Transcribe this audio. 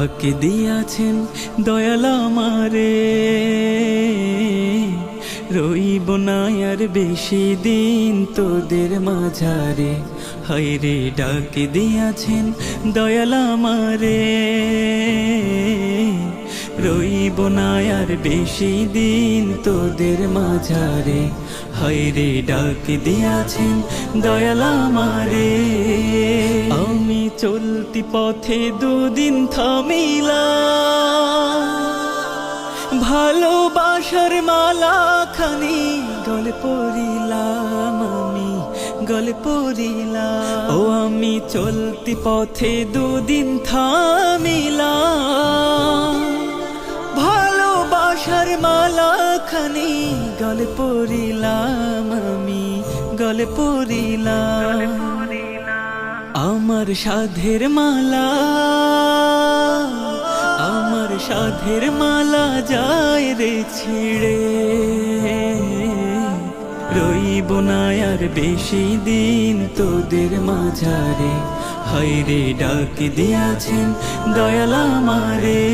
ডাক দিয়াছেন দয়াল আমারে, রইব না আর বেশি দিন তোদের মাঝারে। হায়রে ডাক দিয়াছেন দয়াল আমারে, রইব না আর বেশি দিন তোদের মাঝারে। হায়রে ডাক দিয়াছেন দয়াল আমারে। আমি চলতি পথে দুদিন থামিলাম, ভালোবাসার মালা খানি গলে পড়িলাম, আমি গলে পড়িলাম। ও আমি চলতি পথে দুদিন থামিলাম, ভালোবাসার মালা খানি গলে পড়িলাম, আমি গলে পড়িলাম। আমার সাধের মালা, আমার সাধের মালা যায় রে ছিড়ে, রইব না আর বেশি দিন তোদের মাঝারে। হায়রে ডাক দিয়াছেন দয়াল আমারে।